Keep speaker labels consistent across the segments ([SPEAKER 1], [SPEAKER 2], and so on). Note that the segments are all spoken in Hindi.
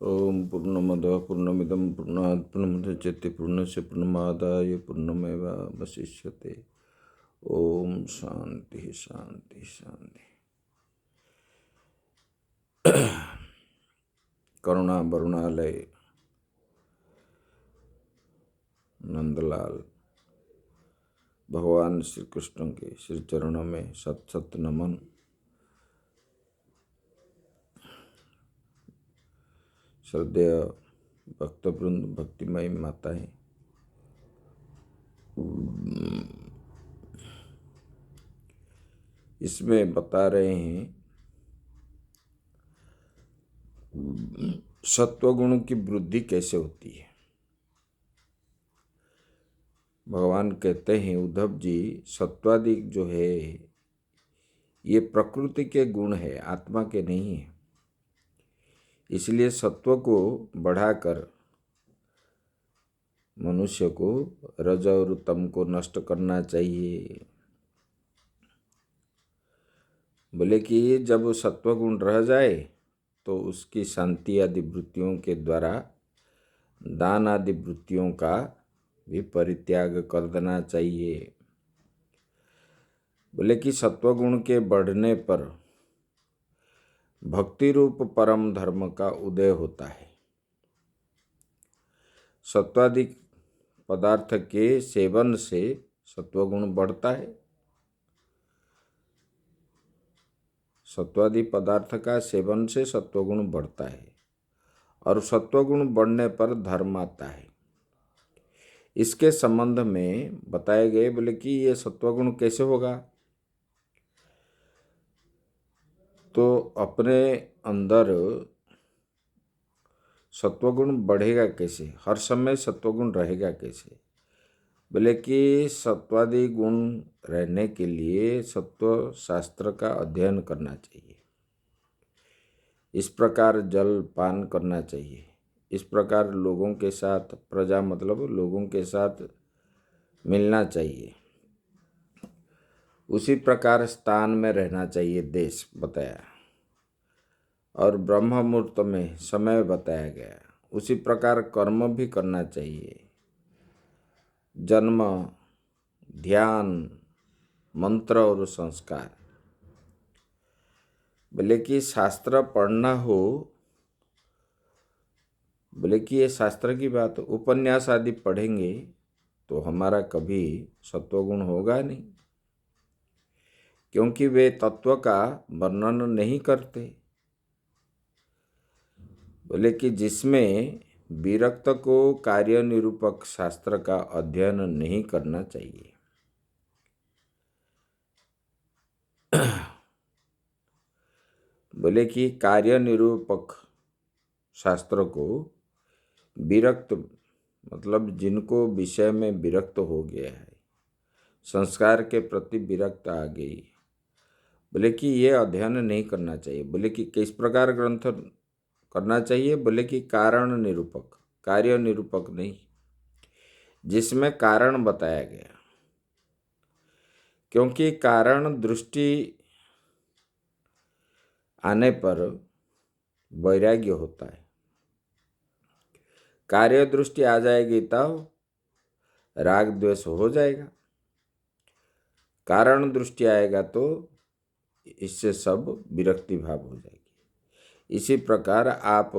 [SPEAKER 1] ओम पूर्णमदः पूर्णमिदं पूर्णात् पूर्णमुदच्यते पूर्णस्य पूर्णमादाय पूर्णमेवावशिष्यते। ओम शांति शांति शांति। करुणा वरुणालय नंदलाल भगवान श्री कृष्ण के श्री चरणों में सत सत नमन। श्रद्धेय भक्तवृंद, भक्तिमयी माताएं, इसमें बता रहे हैं सत्वगुण की वृद्धि कैसे होती है। भगवान कहते हैं, उद्धव जी, सत्वाधिक जो है ये प्रकृति के गुण है, आत्मा के नहीं है। इसलिए सत्व को बढ़ाकर मनुष्य को रज और तम को नष्ट करना चाहिए। बोले कि जब सत्व गुण रह जाए तो उसकी शांति आदि वृत्तियों के द्वारा दान आदि वृत्तियों का भी परित्याग कर देना चाहिए। बोले कि सत्वगुण के बढ़ने पर भक्ति रूप परम धर्म का उदय होता है। सत्वाधिक पदार्थ के सेवन से सत्वगुण बढ़ता है। सत्वादि पदार्थ का सेवन से सत्वगुण बढ़ता है और सत्वगुण बढ़ने पर धर्म आता है। इसके संबंध में बताए गए, बोले कि ये सत्वगुण कैसे होगा, तो अपने अंदर सत्वगुण बढ़ेगा कैसे, हर समय सत्वगुण रहेगा कैसे। बोले कि सत्वादि गुण रहने के लिए सत्व शास्त्र का अध्ययन करना चाहिए। इस प्रकार जल पान करना चाहिए। इस प्रकार लोगों के साथ, प्रजा मतलब लोगों के साथ मिलना चाहिए। उसी प्रकार स्थान में रहना चाहिए, देश बताया, और ब्रह्म मुहूर्त में समय बताया गया। उसी प्रकार कर्म भी करना चाहिए। जन्म, ध्यान, मंत्र और संस्कार। बोले कि शास्त्र पढ़ना हो, बोले कि ये शास्त्र की बात, उपन्यास आदि पढ़ेंगे तो हमारा कभी सत्वगुण होगा नहीं, क्योंकि वे तत्व का वर्णन नहीं करते। बोले कि जिसमें विरक्त को कार्य निरूपक शास्त्र का अध्ययन नहीं करना चाहिए। बोले कि कार्य निरूपक शास्त्र को विरक्त मतलब जिनको विषय में विरक्त हो गया है, संस्कार के प्रति विरक्त आ गई, बोले कि ये अध्ययन नहीं करना चाहिए। बोले कि किस प्रकार ग्रंथ करना चाहिए, बोले कि कारण निरूपक, कार्य निरूपक नहीं, जिसमें कारण बताया गया। क्योंकि कारण दृष्टि आने पर वैराग्य होता है। कार्य दृष्टि आ जाएगी तब राग द्वेष हो जाएगा। कारण दृष्टि आएगा तो इससे सब विरक्ति भाव हो जाएगी। इसी प्रकार आप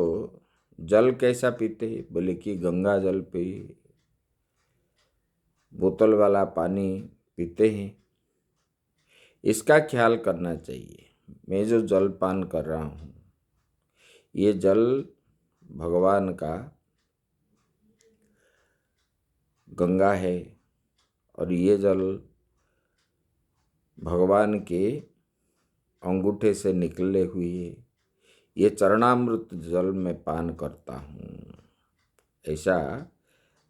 [SPEAKER 1] जल कैसा पीते हैं, बोले कि गंगा जल पे बोतल वाला पानी पीते हैं। इसका ख्याल करना चाहिए। मैं जो जल पान कर रहा हूँ, ये जल भगवान का गंगा है और ये जल भगवान के अंगूठे से निकले हुए ये चरणामृत जल में पान करता हूँ, ऐसा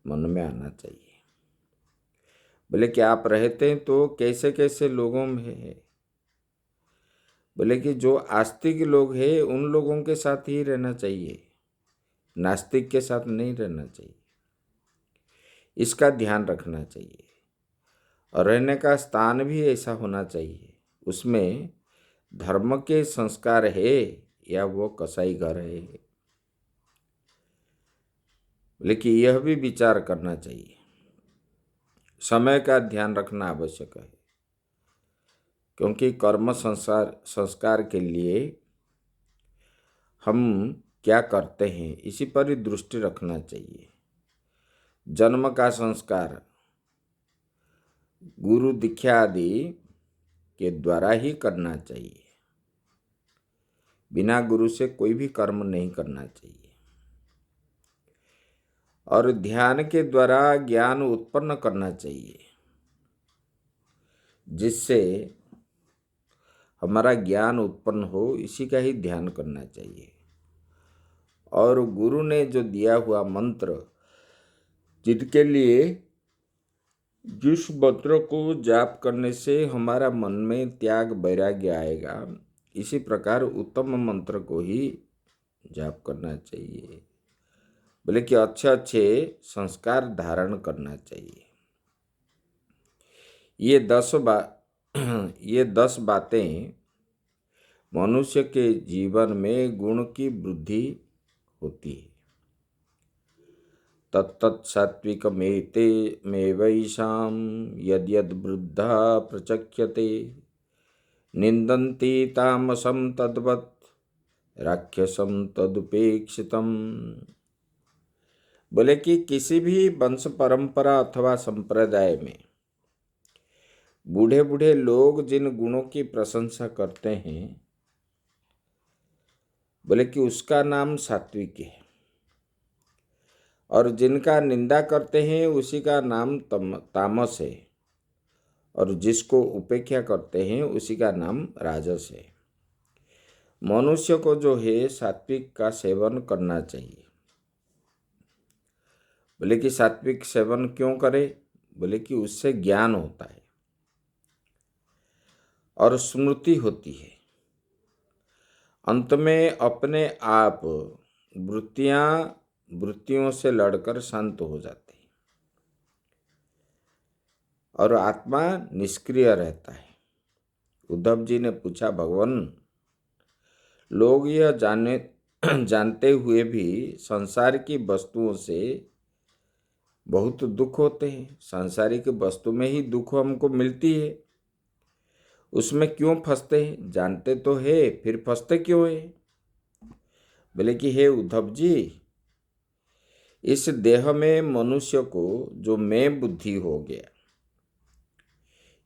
[SPEAKER 1] मन में आना चाहिए। बोले कि आप रहते हैं तो कैसे कैसे लोगों में है, बोले कि जो आस्तिक लोग हैं उन लोगों के साथ ही रहना चाहिए, नास्तिक के साथ नहीं रहना चाहिए। इसका ध्यान रखना चाहिए। और रहने का स्थान भी ऐसा होना चाहिए, उसमें धर्म के संस्कार है या वो कसाई घर है। लेकिन यह भी विचार करना चाहिए, समय का ध्यान रखना आवश्यक है, क्योंकि कर्म संस्कार संस्कार के लिए हम क्या करते हैं इसी पर ही दृष्टि रखना चाहिए। जन्म का संस्कार गुरु दीक्षा आदि के द्वारा ही करना चाहिए, बिना गुरु से कोई भी कर्म नहीं करना चाहिए। और ध्यान के द्वारा ज्ञान उत्पन्न करना चाहिए, जिससे हमारा ज्ञान उत्पन्न हो, इसी का ही ध्यान करना चाहिए। और गुरु ने जो दिया हुआ मंत्र, जिनके लिए जिस मंत्र को जाप करने से हमारा मन में त्याग वैराग्य आएगा, इसी प्रकार उत्तम मंत्र को ही जाप करना चाहिए। बोले कि अच्छे अच्छे संस्कार धारण करना चाहिए। ये 10 बातें मनुष्य के जीवन में गुण की वृद्धि होती है। तत्तत् सात्विकमेते मेवैषां यद्यद् वृद्धा प्रचक्ष्यते निन्दन्ति तामसं तद्वत् राक्षसं तदुपेक्षितम्। बोले कि किसी भी वंश परंपरा अथवा संप्रदाय में बूढ़े बूढ़े लोग जिन गुणों की प्रशंसा करते हैं, बोले कि उसका नाम सात्विक है, और जिनका निंदा करते हैं उसी का नाम तामस है, और जिसको उपेक्षा करते हैं उसी का नाम राजस है। मनुष्य को जो है सात्विक का सेवन करना चाहिए। बोले कि सात्विक सेवन क्यों करे? बोले कि उससे ज्ञान होता है और स्मृति होती है। अंत में अपने आप वृत्तियों से लड़कर शांत हो जाते हैं और आत्मा निष्क्रिय रहता है। उद्धव जी ने पूछा, भगवान, लोग यह जानते हुए भी संसार की वस्तुओं से बहुत दुख होते हैं। सांसारिक वस्तु में ही दुख हमको मिलती है, उसमें क्यों फंसते हैं? जानते तो है, फिर फंसते क्यों है? बोले कि हे उद्धव जी, इस देह में मनुष्य को जो मैं बुद्धि हो गया,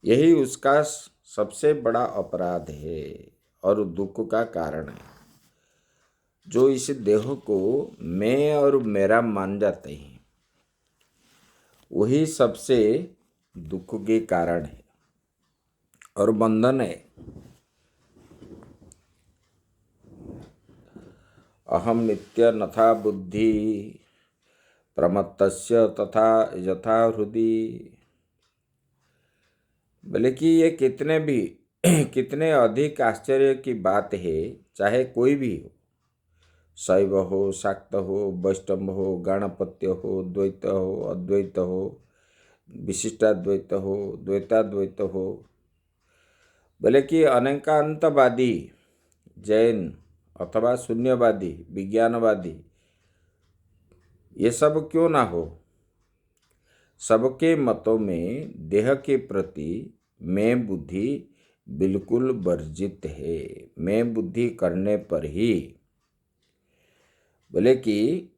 [SPEAKER 1] यही उसका सबसे बड़ा अपराध है और दुख का कारण है। जो इस देह को मैं और मेरा मान जाते हैं, वही सबसे दुख के कारण है और बंधन है। अहम नित्य नथा बुद्धि प्रमत्तस्य तथा यथा हृदि। बोले कि ये कितने अधिक आश्चर्य की बात है। चाहे कोई भी हो, शैव हो, शाक्त हो, वैष्णव हो, गणपत्य हो, द्वैत हो, अद्वैत हो, विशिष्टाद्वैत हो, द्वैताद्वैत हो, बोले कि अनेकांतवादी, जैन अथवा शून्यवादी, विज्ञानवादी, ये सब क्यों ना हो, सबके मतों में देह के प्रति मैं बुद्धि बिल्कुल वर्जित है। मैं बुद्धि करने पर ही बोले कि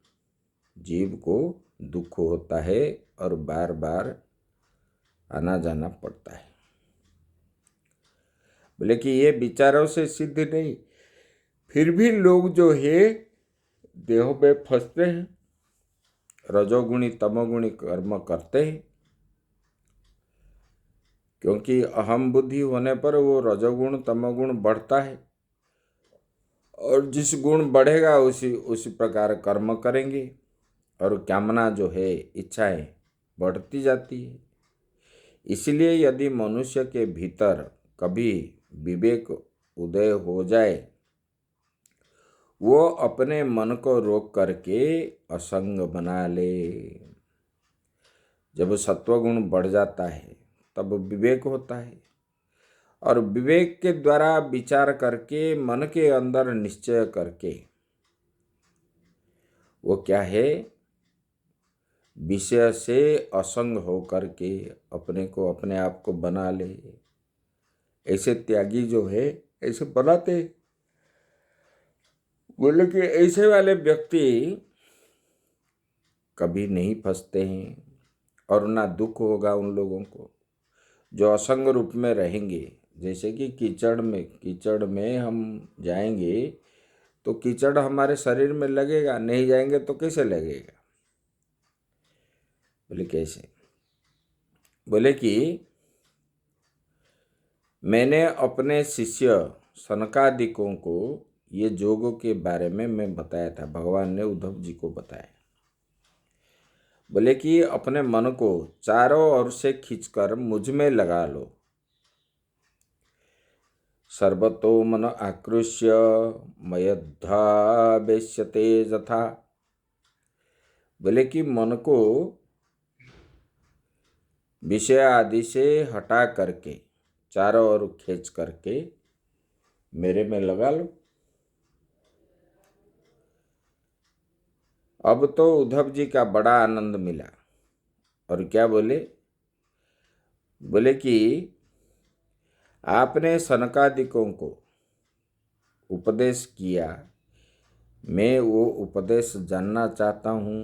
[SPEAKER 1] जीव को दुख होता है और बार बार आना जाना पड़ता है। बोले कि ये विचारों से सिद्ध नहीं, फिर भी लोग जो है देह में फंसते हैं, रजोगुणी तमोगुणी कर्म करते हैं, क्योंकि अहम बुद्धि होने पर वो रजोगुण तमोगुण बढ़ता है, और जिस गुण बढ़ेगा उसी प्रकार कर्म करेंगे, और कामना जो है, इच्छाएं बढ़ती जाती है। इसलिए यदि मनुष्य के भीतर कभी विवेक उदय हो जाए, वो अपने मन को रोक करके असंग बना ले। जब सत्वगुण बढ़ जाता है तब विवेक होता है, और विवेक के द्वारा विचार करके मन के अंदर निश्चय करके वो क्या है, विषय से असंग हो करके अपने को, अपने आप को बना ले, ऐसे त्यागी जो है ऐसे बनाते। बोले कि ऐसे वाले व्यक्ति कभी नहीं फंसते हैं और ना दुख होगा उन लोगों को जो असंग रूप में रहेंगे। जैसे कि कीचड़ में हम जाएंगे तो कीचड़ हमारे शरीर में लगेगा, नहीं जाएंगे तो कैसे लगेगा? बोले कैसे? बोले कि मैंने अपने शिष्य सनकादिकों को ये जोगों के बारे में मैं बताया था, भगवान ने उद्धव जी को बताया। बोले कि अपने मन को चारों ओर से खींचकर मुझ में लगा लो। सर्वतो मन आकृष्य मयध्यावेश्यते यथा। बोले कि मन को विषय आदि से हटा करके चारों ओर खींच करके मेरे में लगा लो। अब तो उद्धव जी का बड़ा आनंद मिला और क्या बोले? बोले कि आपने सनकादिकों को उपदेश किया, मैं वो उपदेश जानना चाहता हूँ,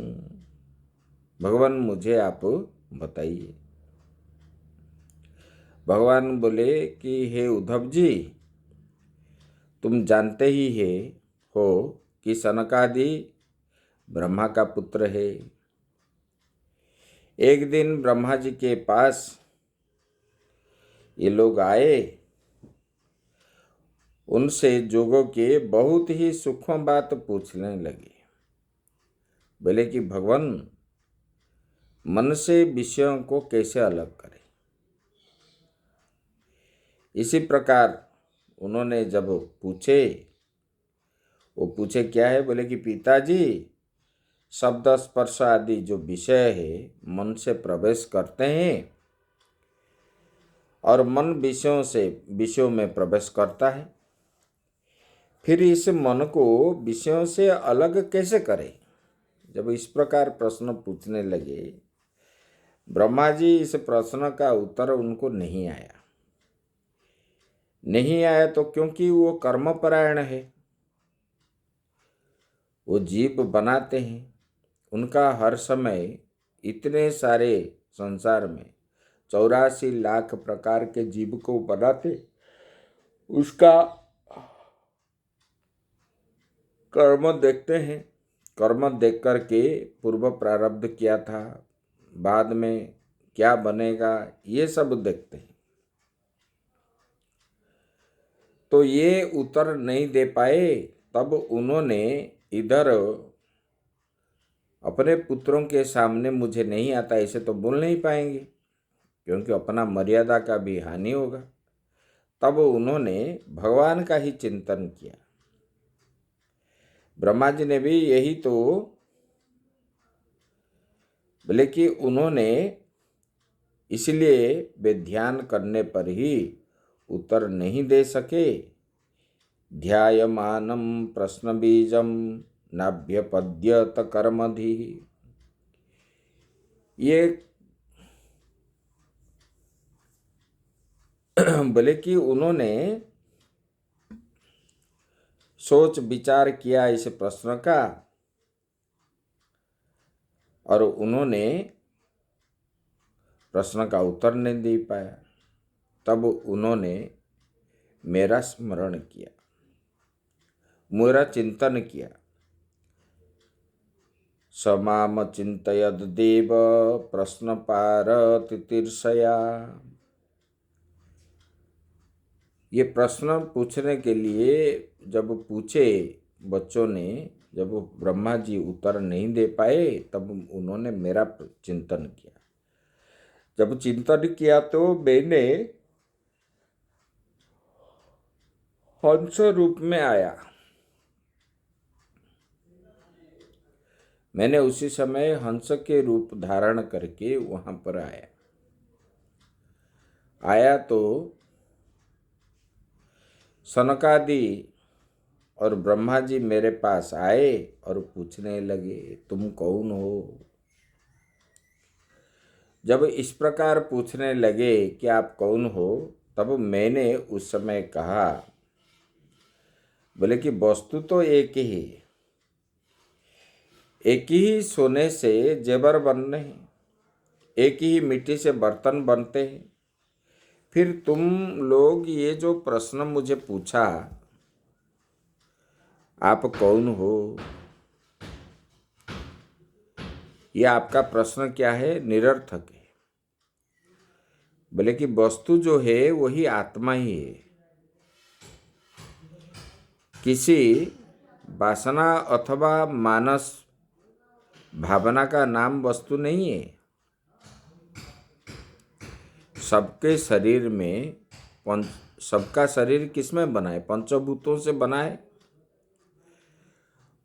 [SPEAKER 1] भगवान मुझे आप बताइए। भगवान बोले कि हे उद्धव जी, तुम जानते ही हो कि सनकादि ब्रह्मा का पुत्र है। एक दिन ब्रह्मा जी के पास ये लोग आए, उनसे जोगों के बहुत ही सूक्ष्म बात पूछने लगे। बोले कि भगवान, मन से विषयों को कैसे अलग करें? इसी प्रकार उन्होंने जब पूछे क्या है? बोले कि पिताजी, शब्द स्पर्श आदि जो विषय है मन से प्रवेश करते हैं और मन विषयों में प्रवेश करता है। फिर इस मन को विषयों से अलग कैसे करें? जब इस प्रकार प्रश्न पूछने लगे, ब्रह्मा जी इस प्रश्न का उत्तर उनको नहीं आया तो क्योंकि वो कर्मपरायण है, वो जीव बनाते हैं। उनका हर समय इतने सारे संसार में 84 लाख प्रकार के जीव को बनाते, उसका कर्म देखते हैं। कर्म देख कर के पूर्व प्रारब्ध क्या था, बाद में क्या बनेगा, ये सब देखते हैं। तो ये उत्तर नहीं दे पाए, तब उन्होंने इधर अपने पुत्रों के सामने मुझे नहीं आता ऐसे तो बोल नहीं पाएंगे, क्योंकि अपना मर्यादा का भी हानि होगा। तब उन्होंने भगवान का ही चिंतन किया। ब्रह्मा जी ने भी यही तो बोले कि उन्होंने इसलिए वे ध्यान करने पर ही उत्तर नहीं दे सके। ध्यायमानं प्रश्न बीजम नाभ्यपद्यत कर्मधि। ये बोले कि उन्होंने सोच विचार किया इस प्रश्न का और उन्होंने प्रश्न का उत्तर नहीं दे पाया। तब उन्होंने मेरा स्मरण किया, मेरा चिंतन किया। समाम चिंतयद देव प्रश्न पार तितीर्षया। ये प्रश्न पूछने के लिए जब पूछे बच्चों ने, जब ब्रह्मा जी उत्तर नहीं दे पाए, तब उन्होंने मेरा चिंतन किया। जब चिंतन किया तो मैंने हंस रूप में आया। मैंने उसी समय हंस के रूप धारण करके वहां पर आया तो सनकादि और ब्रह्मा जी मेरे पास आए और पूछने लगे, तुम कौन हो? जब इस प्रकार पूछने लगे कि आप कौन हो, तब मैंने उस समय कहा, बोले कि वस्तु तो एक ही है, एक ही सोने से जेवर बनने हैं, एक ही मिट्टी से बर्तन बनते हैं। फिर तुम लोग ये जो प्रश्न मुझे पूछा, आप कौन हो, ये आपका प्रश्न क्या है? निरर्थक है। बोले कि वस्तु जो है वही आत्मा ही है, किसी वासना अथवा मानस भावना का नाम वस्तु नहीं है। सबके शरीर में सबका शरीर किसमें बना है? पंचभूतों से बना है।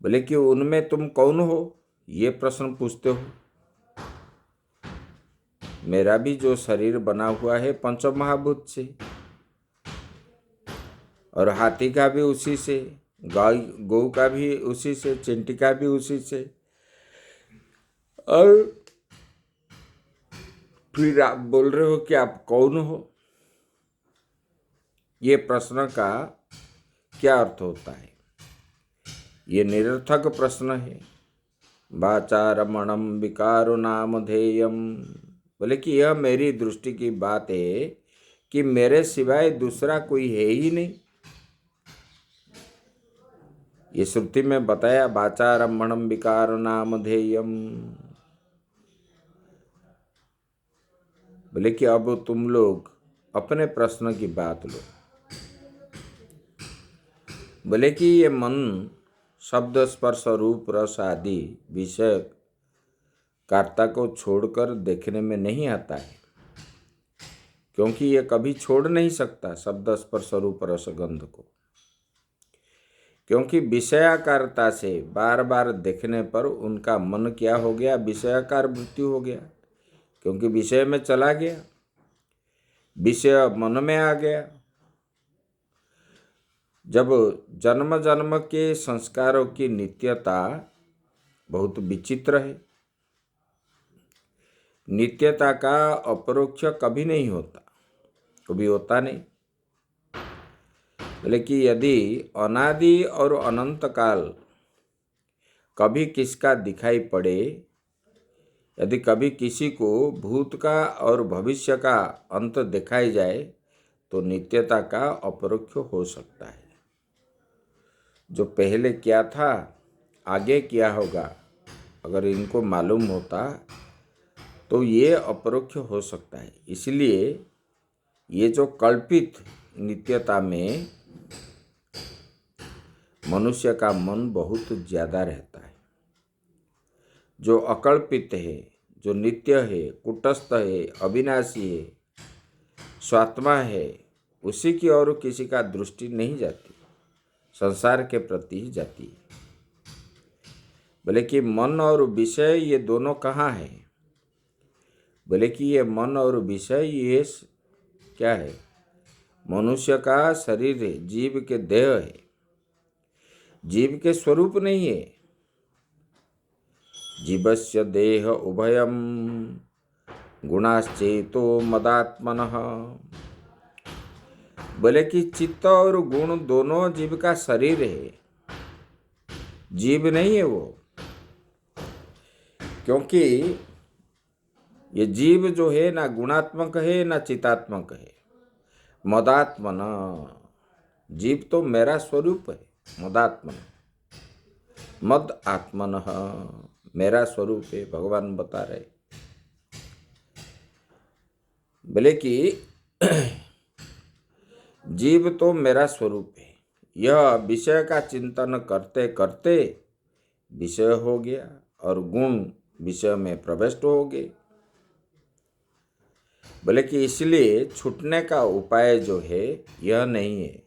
[SPEAKER 1] बोले कि उनमें तुम कौन हो, ये प्रश्न पूछते हो। मेरा भी जो शरीर बना हुआ है पंचमहाभूत से, और हाथी का भी उसी से, गाय गौ का भी उसी से, चिंटी का भी उसी से। और फिर आप बोल रहे हो कि आप कौन हो? ये प्रश्न का क्या अर्थ होता है? ये निरर्थक प्रश्न है। वाचारमणम विकारो नामधेयम। बोले कि यह मेरी दृष्टि की बात है कि मेरे सिवाय दूसरा कोई है ही नहीं। ये श्रुति में बताया, वाचारमणम विकारो नामधेयम। बोले कि अब तुम लोग अपने प्रश्न की बात लो। बोले कि ये मन शब्द स्पर्श रूप रस आदि विषय कर्ता को छोड़कर देखने में नहीं आता है, क्योंकि ये कभी छोड़ नहीं सकता शब्द स्पर्श रूप रस गंध को। क्योंकि विषयाकारता से बार बार देखने पर उनका मन क्या हो गया? विषयाकार वृत्ति हो गया, क्योंकि विषय में चला गया, विषय मन में आ गया। जब जन्म जन्म के संस्कारों की नित्यता बहुत विचित्र है, नित्यता का अपरोक्ष कभी नहीं होता, कभी होता नहीं। लेकिन यदि अनादि और अनंत काल कभी किसका दिखाई पड़े, यदि कभी किसी को भूत का और भविष्य का अंत दिखाई जाए, तो नित्यता का अपरोक्ष हो सकता है। जो पहले क्या था, आगे क्या होगा, अगर इनको मालूम होता तो ये अपरोक्ष हो सकता है। इसलिए ये जो कल्पित नित्यता में मनुष्य का मन बहुत ज़्यादा रहता है। जो अकल्पित है, जो नित्य है, कुटस्थ है, अविनाशी है, स्वात्मा है, उसी की और किसी का दृष्टि नहीं जाती, संसार के प्रति ही जाती है। बोले कि मन और विषय ये दोनों कहाँ है? बोले कि ये मन और विषय ये क्या है? मनुष्य का शरीर है, जीव के देह है, जीव के स्वरूप नहीं है। जीवस्य देह उभयम गुणाश्चेतो मदात्मनः। बोले कि चित्त और गुण दोनों जीव का शरीर है, जीव नहीं है वो। क्योंकि ये जीव जो है ना गुणात्मक है ना चितात्मक है। मदात्मन, जीव तो मेरा स्वरूप है। मदात्मन, मद आत्मन, मेरा स्वरूप है, भगवान बता रहे। बोले कि जीव तो मेरा स्वरूप है। यह विषय का चिंतन करते करते विषय हो गया और गुण विषय में प्रविष्ट हो गए। बोले कि इसलिए छूटने का उपाय जो है यह नहीं है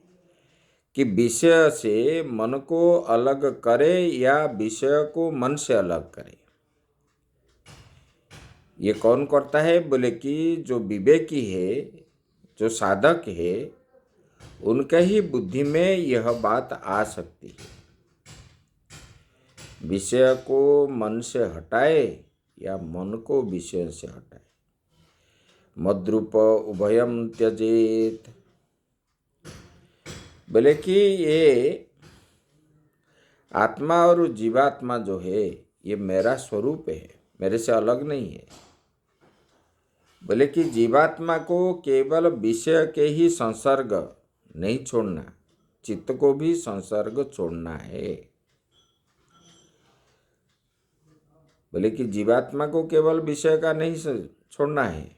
[SPEAKER 1] कि विषय से मन को अलग करे या विषय को मन से अलग करे। ये कौन करता है? बोले कि जो विवेकी है, जो साधक है, उनके ही बुद्धि में यह बात आ सकती है। विषय को मन से हटाए या मन को विषय से हटाए। मद्रूप उभयम त्यजेत। बोले कि ये आत्मा और जीवात्मा जो है ये मेरा स्वरूप है, मेरे से अलग नहीं है। बोले कि जीवात्मा को केवल विषय के ही संसर्ग नहीं छोड़ना, चित्त को भी संसर्ग छोड़ना है। बोले कि जीवात्मा को केवल विषय का नहीं छोड़ना है,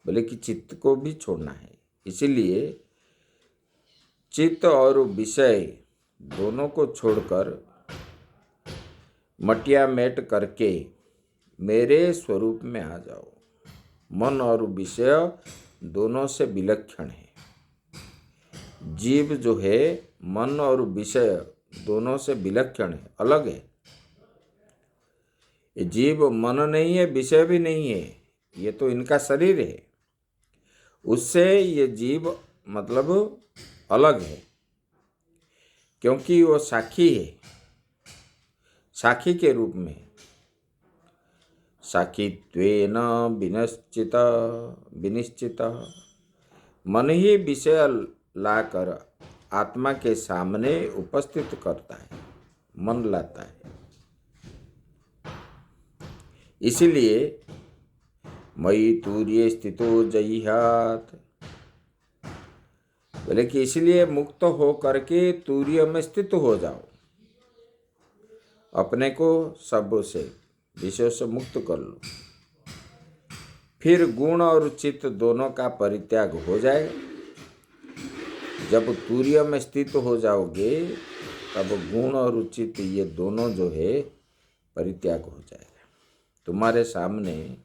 [SPEAKER 1] बोले कि चित्त को भी छोड़ना है। इसीलिए चित्त और विषय दोनों को छोड़कर मटिया मेट करके मेरे स्वरूप में आ जाओ। मन और विषय दोनों से विलक्षण है। जीव जो है मन और विषय दोनों से विलक्षण है, अलग है। ये जीव मन नहीं है, विषय भी नहीं है, ये तो इनका शरीर है। उससे ये जीव मतलब अलग है, क्योंकि वो साक्षी है। साक्षी के रूप में साक्षित्वेन विनिश्चित मन ही विषय लाकर आत्मा के सामने उपस्थित करता है, मन लाता है। इसीलिए मयि तूर्ये स्थितो जयिहात। बोले कि इसलिए मुक्त हो करके तूर्य में स्थित हो जाओ, अपने को सब से विषय से मुक्त कर लो। फिर गुण और चित्त दोनों का परित्याग हो जाए। जब तूर्य में स्थित हो जाओगे तब गुण और चित्त ये दोनों जो है परित्याग हो जाएगा। तुम्हारे सामने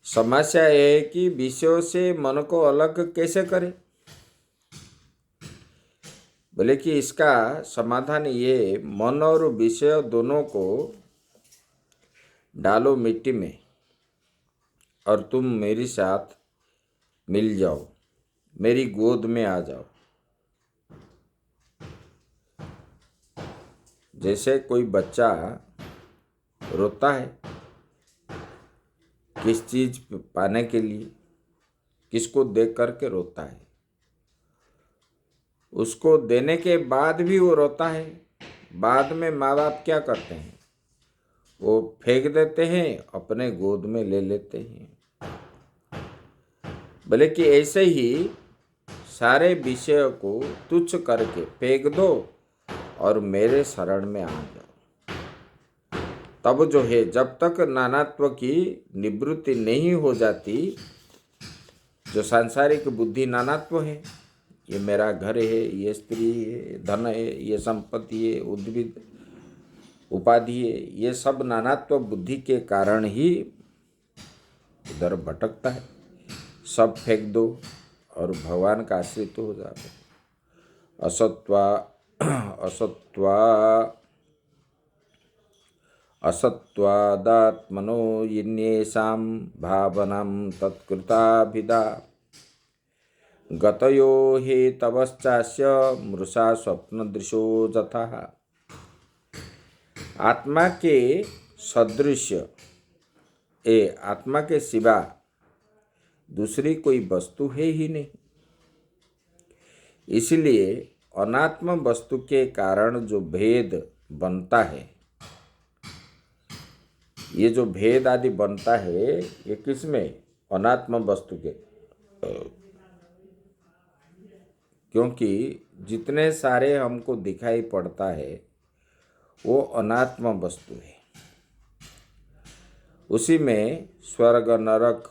[SPEAKER 1] समस्या है कि विषयों से मन को अलग कैसे करें। बोले कि इसका समाधान ये, मन और विषय दोनों को डालो मिट्टी में और तुम मेरे साथ मिल जाओ, मेरी गोद में आ जाओ। जैसे कोई बच्चा रोता है किस चीज पाने के लिए, किसको देख करके रोता है, उसको देने के बाद भी वो रोता है। बाद में माँ बाप क्या करते हैं, वो फेंक देते हैं, अपने गोद में ले लेते हैं। बोले कि ऐसे ही सारे विषयों को तुच्छ करके फेंक दो और मेरे शरण में आ जाओ। तब जो है, जब तक नानात्व की निवृत्ति नहीं हो जाती, जो सांसारिक बुद्धि नानात्व है, ये मेरा घर है, ये स्त्री है, धन है, ये संपत्ति है, उद्भिद उपाधि है, ये सब नानात्व बुद्धि के कारण ही इधर भटकता है। सब फेंक दो और भगवान का आश्रित हो जाओ। असत्वादात्मनो यिन्येषां भावनां तत्कृताभिधा गतयो हेतवश्चास्य मृषा स्वप्नदृशो जथा। आत्मा के सदृश आत्मा के सिवा दूसरी कोई वस्तु है ही नहीं। इसलिए अनात्म वस्तु के कारण जो भेद बनता है, ये जो भेद आदि बनता है, ये किसमें? अनात्म वस्तु के। क्योंकि जितने सारे हमको दिखाई पड़ता है वो अनात्म वस्तु है। उसी में स्वर्ग नरक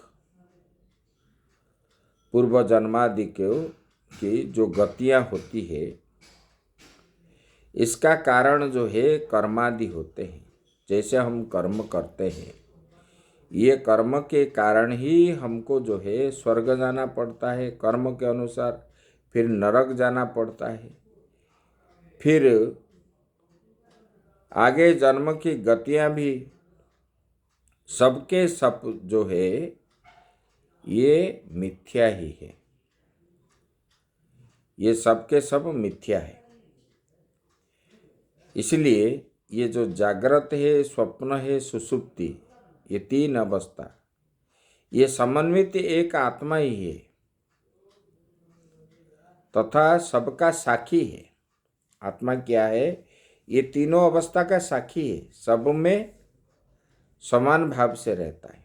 [SPEAKER 1] पूर्व जन्मादि की जो गतियाँ होती है, इसका कारण जो है कर्मादि होते हैं। जैसे हम कर्म करते हैं, ये कर्म के कारण ही हमको जो है स्वर्ग जाना पड़ता है कर्म के अनुसार, फिर नरक जाना पड़ता है, फिर आगे जन्म की गतियाँ भी सबके सब जो है ये मिथ्या ही है। ये सबके सब मिथ्या है। इसलिए ये जो जागृत है, स्वप्न है, सुषुप्ति, ये तीन अवस्था ये समन्वित एक आत्मा ही है तथा सबका साक्षी है। आत्मा क्या है? ये तीनों अवस्था का साक्षी है, सब में समान भाव से रहता है।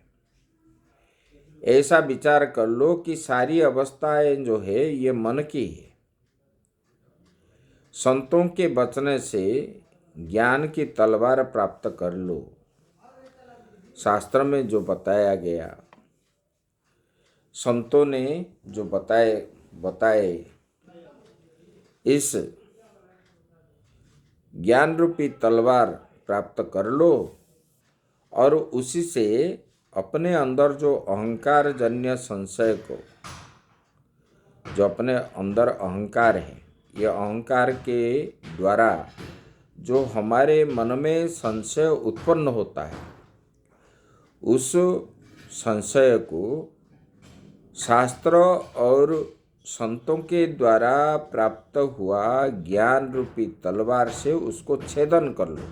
[SPEAKER 1] ऐसा विचार कर लो कि सारी अवस्थाएं जो है ये मन की है। संतों के बचने से ज्ञान की तलवार प्राप्त कर लो। शास्त्र में जो बताया गया, संतों ने जो बताए इस ज्ञान रूपी तलवार प्राप्त कर लो और उसी से अपने अंदर जो अहंकार जन्य संशय को, जो अपने अंदर अहंकार है, ये अहंकार के द्वारा जो हमारे मन में संशय उत्पन्न होता है, उस संशय को शास्त्र और संतों के द्वारा प्राप्त हुआ ज्ञान रूपी तलवार से उसको छेदन कर लो।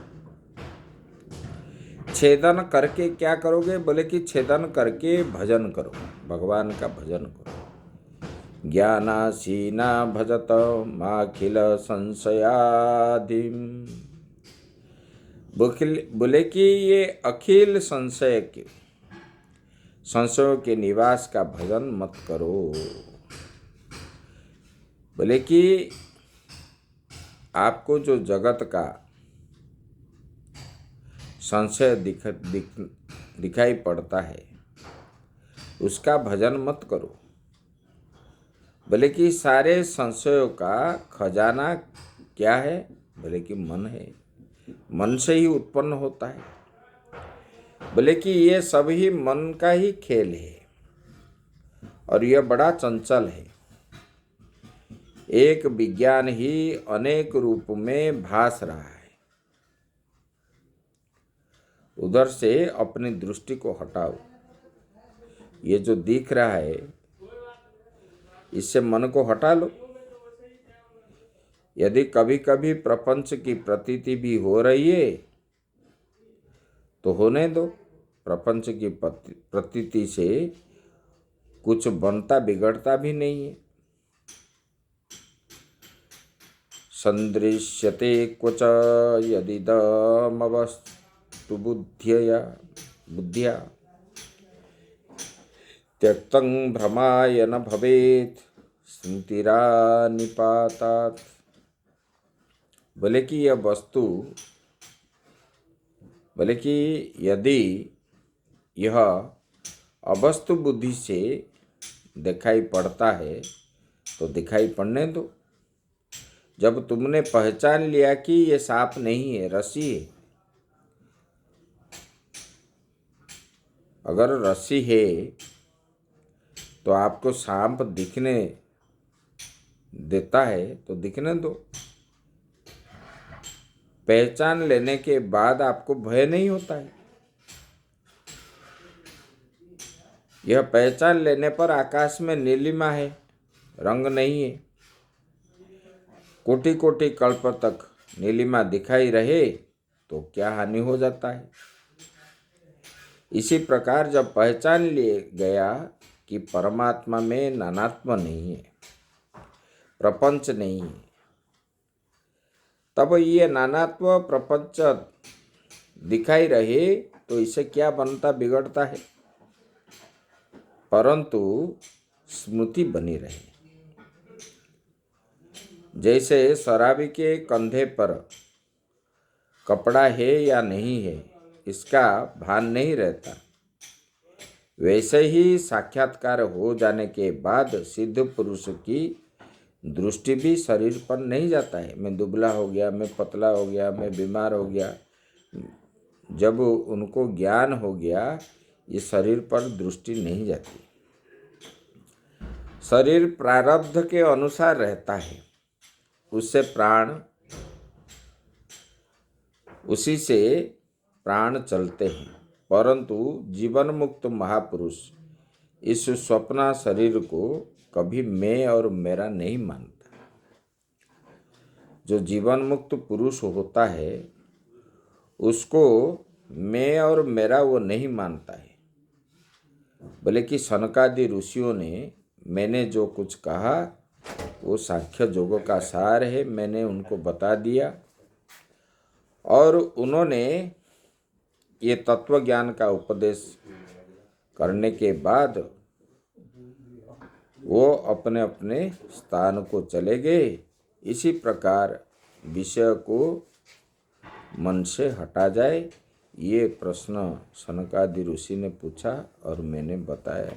[SPEAKER 1] छेदन करके क्या करोगे? बोले कि छेदन करके भजन करो, भगवान का भजन करो। ज्ञानासीना भजत माखिल संशयादिम। बोले कि ये अखिल संशयों के निवास का भजन मत करो। बोले कि आपको जो जगत का संशय दिखाई पड़ता है उसका भजन मत करो। बोले कि सारे संशयों का खजाना क्या है? बोले कि मन है, मन से ही उत्पन्न होता है। बोले कि ये सब ही मन का ही खेल है और यह बड़ा चंचल है। एक विज्ञान ही अनेक रूप में भास रहा है। उधर से अपनी दृष्टि को हटाओ। ये जो दिख रहा है इससे मन को हटा लो। यदि कभी कभी प्रपंच की प्रतीति भी हो रही है तो होने दो। प्रपंच की प्रतीति से कुछ बनता बिगड़ता भी नहीं है। संदृश्यते क्वच यदिदमवस्तु बुद्ध्या त्यक्तं भ्रमाय न भवेत् स्मृतिरानिपातात्। बोले कि यह वस्तु, बोले कि यदि यह अवस्तु बुद्धि से दिखाई पड़ता है तो दिखाई पड़ने दो। जब तुमने पहचान लिया कि ये सांप नहीं है, रस्सी है, अगर रस्सी है तो आपको सांप दिखने देता है तो दिखने दो। पहचान लेने के बाद आपको भय नहीं होता है। यह पहचान लेने पर आकाश में नीलिमा है, रंग नहीं है। कोटि कोटि कल्प तक नीलिमा दिखाई रहे तो क्या हानि हो जाता है। इसी प्रकार जब पहचान लिए गया कि परमात्मा में नानात्म नहीं है, प्रपंच नहीं है, तब ये नानात्व प्रपंच दिखाई रहे तो इसे क्या बनता बिगड़ता है, परंतु स्मृति बनी रहे। जैसे शराबी के कंधे पर कपड़ा है या नहीं है इसका भान नहीं रहता, वैसे ही साक्षात्कार हो जाने के बाद सिद्ध पुरुष की दृष्टि भी शरीर पर नहीं जाता है। मैं दुबला हो गया, मैं पतला हो गया, मैं बीमार हो गया। जब उनको ज्ञान हो गया ये शरीर पर दृष्टि नहीं जाती। शरीर प्रारब्ध के अनुसार रहता है, उससे उसी से प्राण चलते हैं, परंतु जीवन मुक्त महापुरुष इस स्वप्न शरीर को कभी मैं और मेरा नहीं मानता। जो जीवन मुक्त पुरुष होता है उसको मैं और मेरा वो नहीं मानता है। बोले कि सनकादि ऋषियों ने मैंने जो कुछ कहा वो सांख्य योग का सार है, मैंने उनको बता दिया। और उन्होंने ये तत्व ज्ञान का उपदेश करने के बाद वो अपने अपने स्थान को चले गए। इसी प्रकार विषय को मन से हटा जाए, ये प्रश्न सनकादि ऋषि ने पूछा और मैंने बताया।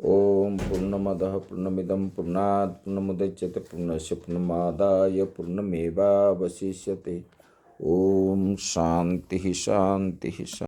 [SPEAKER 1] ओम पूर्णमदः पूर्णमिदं पूर्णात् पूर्णमुदच्यते पूर्णस्य पूर्णमादाय पूर्णमेवावशिष्यते। ओम शांति शांति शांति।